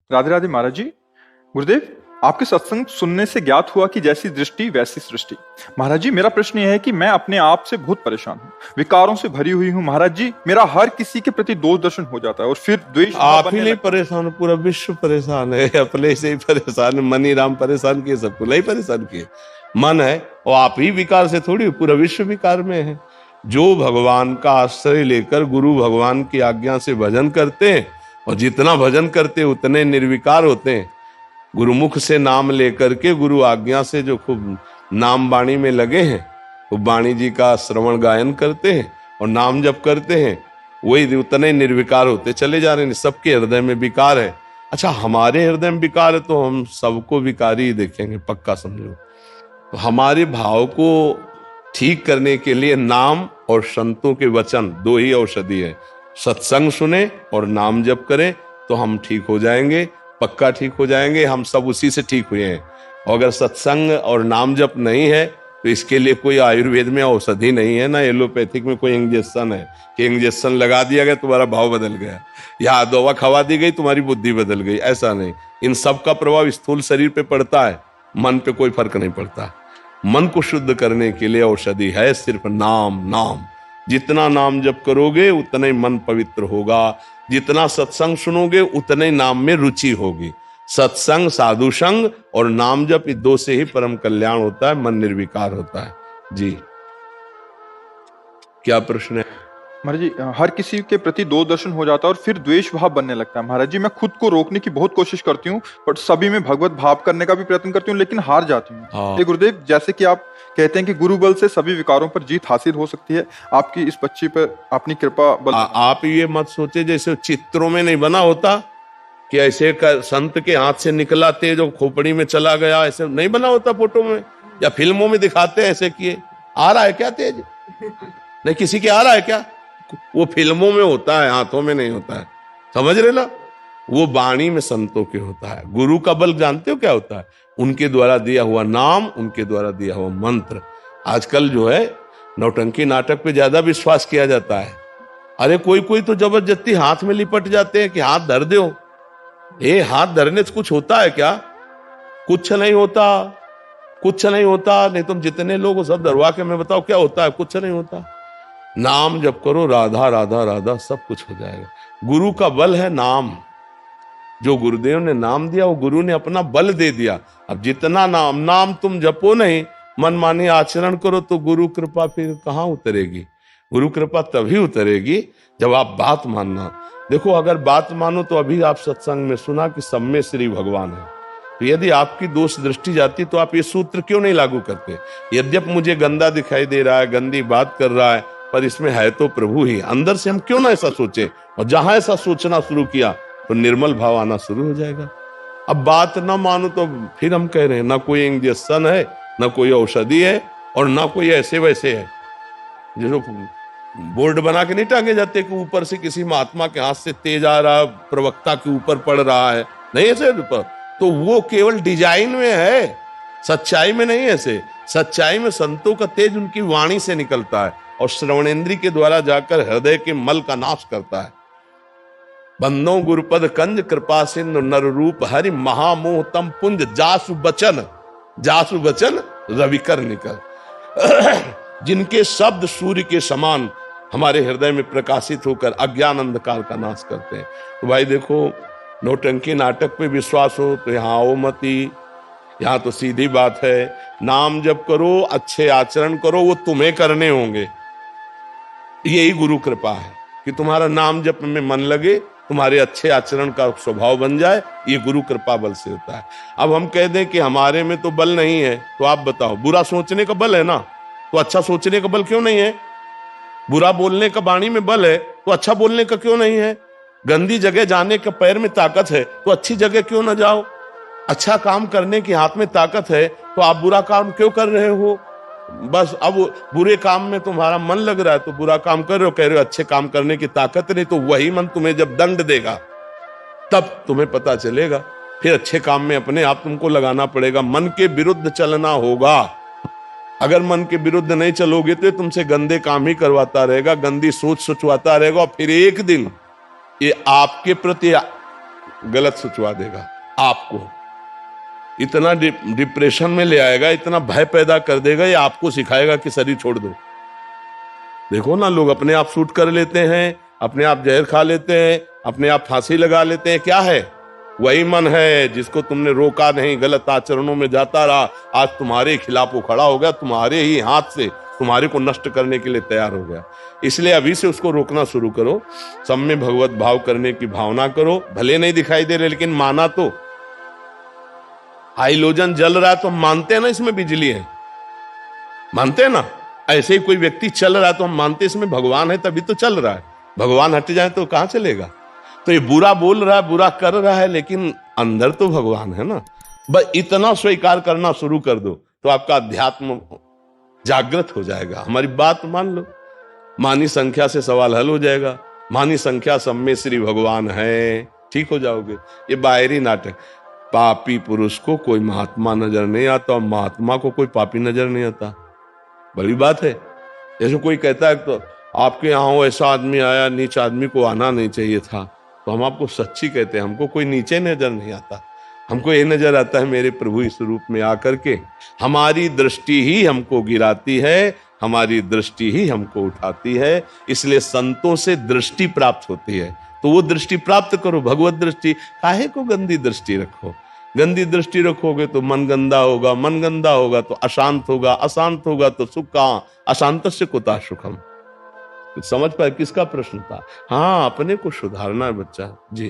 राधे राधे महाराज जी। गुरुदेव, आपके सत्संग सुनने से ज्ञात हुआ कि जैसी दृष्टि वैसी सृष्टि। महाराज जी, मेरा प्रश्न यह है कि मैं अपने आप से बहुत परेशान हूँ, विकारों से भरी हुई हूँ। महाराज जी, मेरा हर किसी के प्रति दोष दर्शन हो जाता है और फिर द्वेष आप ही नहीं परेशान, पूरा विश्व परेशान है। अपने से ही परेशान है। मन ही राम परेशान किए, सबको नहीं परेशान किए। मन है और आप ही विकार से थोड़ी, पूरा विश्व विकार में है। जो भगवान का आश्रय लेकर गुरु भगवान की आज्ञा से भजन करते हैं, और जितना भजन करते उतने निर्विकार होते हैं। गुरुमुख से नाम लेकर के गुरु आज्ञा से जो खूब नाम वाणी में लगे हैं, खूब वाणी जी का श्रवण गायन करते हैं और नाम जप करते हैं, वही उतने निर्विकार होते चले जा रहे हैं। सबके हृदय में विकार है। अच्छा, हमारे हृदय में विकार है तो हम सबको विकारी ही देखेंगे, पक्का समझो। तो हमारे भाव को ठीक करने के लिए नाम और संतों के वचन दो ही औषधि है। सत्संग सुने और नाम जप करें तो हम ठीक हो जाएंगे, पक्का ठीक हो जाएंगे। हम सब उसी से ठीक हुए हैं। और अगर सत्संग और नाम जप नहीं है तो इसके लिए कोई आयुर्वेद में औषधि नहीं है, ना एलोपैथिक में कोई इंजेक्शन है कि इंजेक्शन लगा दिया गया तुम्हारा भाव बदल गया, या दवा खवा दी गई तुम्हारी बुद्धि बदल गई। ऐसा नहीं। इन सब का प्रभाव स्थूल शरीर पे पड़ता है, मन पे कोई फर्क नहीं पड़ता। मन को शुद्ध करने के लिए औषधि है सिर्फ नाम। नाम जितना नाम जप करोगे उतना ही मन पवित्र होगा। जितना सत्संग सुनोगे उतने नाम में रुचि होगी। सत्संग, साधु संग और नाम जप, इस दो से ही परम कल्याण होता है, मन निर्विकार होता है। जी, क्या प्रश्न है? महाराज जी, हर किसी के प्रति दोष दर्शन हो जाता है और फिर द्वेष भाव बनने लगता है। महाराज जी, मैं खुद को रोकने की बहुत कोशिश करती हूँ, पर सभी में भगवत भाव करने का भी प्रयत्न करती हूँ, लेकिन हार जाती हूँ। गुरुदेव, जैसे कि आप कहते हैं कि गुरु बल से सभी विकारों पर जीत हासिल हो सकती है, आपकी इस बच्ची पर अपनी कृपा बल। आप ये मत सोचे जैसे चित्रों में नहीं बना होता कि ऐसे संत के हाथ से निकला तेज और खोपड़ी में चला गया, ऐसे नहीं बना होता फोटो में या फिल्मों में दिखाते हैं ऐसे किए। आ रहा है क्या तेज? नहीं, किसी के आ रहा है क्या? वो फिल्मों में होता है, हाथों में नहीं होता है। समझ रहे ना? वो वाणी में संतों के होता है। गुरु का बल जानते हो क्या होता है? उनके द्वारा दिया हुआ नाम, उनके द्वारा दिया हुआ मंत्र। आजकल जो है नौटंकी नाटक पे ज्यादा विश्वास किया जाता है। अरे कोई कोई तो जबरदस्ती हाथ में लिपट जाते हैं कि हाथ धर दो। ये हाथ धरने से कुछ होता है क्या? कुछ नहीं होता, कुछ नहीं होता। नहीं तुम जितने लोग सब धरवा के मैं बताओ क्या होता है? कुछ नहीं होता। नाम जप करो, राधा राधा राधा, सब कुछ हो जाएगा। गुरु का बल है नाम। जो गुरुदेव ने नाम दिया वो गुरु ने अपना बल दे दिया। अब जितना नाम तुम जपो नहीं, मनमानी आचरण करो तो गुरु कृपा फिर कहाँ उतरेगी? गुरु कृपा तभी उतरेगी जब आप बात मानना। देखो, अगर बात मानो तो अभी आप सत्संग में सुना कि सब में श्री भगवान है। तो यदि आपकी दोष दृष्टि जाती तो आप ये सूत्र क्यों नहीं लागू करते? यद्यप मुझे गंदा दिखाई दे रहा है, गंदी बात कर रहा है, पर इसमें है तो प्रभु ही। अंदर से हम क्यों ना ऐसा सोचे? और जहां ऐसा सोचना शुरू किया तो निर्मल भाव आना शुरू हो जाएगा। अब बात ना मानो तो फिर हम कह रहे हैं ना कोई इंजेक्शन है, ना कोई औषधि है, और ना कोई ऐसे वैसे है। जो बोर्ड बना के नहीं टांगे जाते कि ऊपर से किसी महात्मा के हाथ से तेज आ रहा, प्रवक्ता के ऊपर पड़ रहा है, नहीं ऐसे ऊपर। तो वो केवल डिजाइन में है, सच्चाई में नहीं। ऐसे सच्चाई में संतों का तेज उनकी वाणी से निकलता है और श्रवणेन्द्री के द्वारा जाकर हृदय के मल का नाश करता है। बंदो गुरुपद कंज कृपा सिंधु नर रूप हरि महामोह तम पुंज जासु बचन रविकर निकल। जिनके शब्द सूर्य के समान हमारे हृदय में प्रकाशित होकर अज्ञान अंधकार का नाश करते हैं। तो भाई देखो, नौटंकी नाटक पे विश्वास हो तो यहाँ आओ मती। यहाँ तो सीधी बात है, नाम जप करो, अच्छे आचरण करो, वो तुम्हें करने होंगे। यही गुरु कृपा है कि तुम्हारा नाम जप में मन लगे, तुम्हारे अच्छे आचरण का स्वभाव बन जाए। ये गुरु कृपा बल से होता है। अब हम कह दें कि हमारे में तो बल नहीं है, तो आप बताओ, बुरा सोचने का बल है ना, तो अच्छा सोचने का बल क्यों नहीं है? बुरा बोलने का वाणी में बल है, तो अच्छा बोलने का क्यों नहीं है? गंदी जगह जाने का पैर में ताकत है, तो अच्छी जगह क्यों ना जाओ? अच्छा काम करने की हाथ में ताकत है, तो आप बुरा काम क्यों कर रहे हो? बस अब बुरे काम में तुम्हारा मन लग रहा है तो बुरा काम कर रहे हो, कह रहे हो अच्छे काम करने की ताकत नहीं। तो वही मन तुम्हें जब दंड देगा तब तुम्हें पता चलेगा। फिर अच्छे काम में अपने आप तुमको लगाना पड़ेगा। मन के विरुद्ध चलना होगा। अगर मन के विरुद्ध नहीं चलोगे तो तुमसे गंदे काम ही करवाता रहेगा, गंदी सोच सोचवाता रहेगा, और फिर एक दिन ये आपके प्रति गलत सोचवा देगा, आपको इतना डिप्रेशन में ले आएगा, इतना भय पैदा कर देगा, ये आपको सिखाएगा कि शरीर छोड़ दो। देखो ना, लोग अपने आप शूट कर लेते हैं, अपने आप जहर खा लेते हैं, अपने आप फांसी लगा लेते हैं। क्या है? वही मन है जिसको तुमने रोका नहीं, गलत आचरणों में जाता रहा, आज तुम्हारे खिलाफ वो खड़ा हो गया, तुम्हारे ही हाथ से तुम्हारे को नष्ट करने के लिए तैयार हो गया। इसलिए अभी से उसको रोकना शुरू करो, सब में भगवत भाव करने की भावना करो। भले नहीं दिखाई दे रहे, लेकिन माना तो। हाइलोजन जल रहा है तो हम मानते हैं ना इसमें बिजली है, मानते हैं ना। ऐसे ही कोई व्यक्ति चल रहा है तो हम मानते हैं इसमें भगवान है, तभी तो चल रहा है। भगवान हट जाए तो कहां चलेगा? तो ये बुरा बोल रहा है, बुरा कर रहा है, लेकिन अंदर तो भगवान है ना। बस इतना स्वीकार करना शुरू कर दो तो आपका अध्यात्म जागृत हो जाएगा। हमारी बात मान लो, मानी संख्या से सवाल हल हो जाएगा। मानी संख्या सब में श्री भगवान है, ठीक हो जाओगे। ये बाहरी नाटक। पापी पुरुष को कोई महात्मा नजर नहीं आता और महात्मा को कोई पापी नजर नहीं आता। बड़ी बात है। जैसे कोई कहता है तो आपके यहाँ वो ऐसा आदमी आया, नीच आदमी को आना नहीं चाहिए था, तो हम आपको सच्ची कहते हैं, हमको कोई नीचे नजर नहीं आता। हमको ये नजर आता है मेरे प्रभु इस रूप में आकर के हमारी दृष्टि ही हमको गिराती है, हमारी दृष्टि ही हमको उठाती है। इसलिए संतों से दृष्टि प्राप्त होती है, तो वो दृष्टि प्राप्त करो, भगवत दृष्टि। काहे को गंदी दृष्टि रखो? गंदी दृष्टि रखोगे तो मन गंदा होगा, मन गंदा होगा तो अशांत होगा, अशांत होगा तो सुख कहां? अशांतस्य कुतः सुखम। समझ पाए किसका प्रश्न था? हाँ, अपने को सुधारना है बच्चा जी।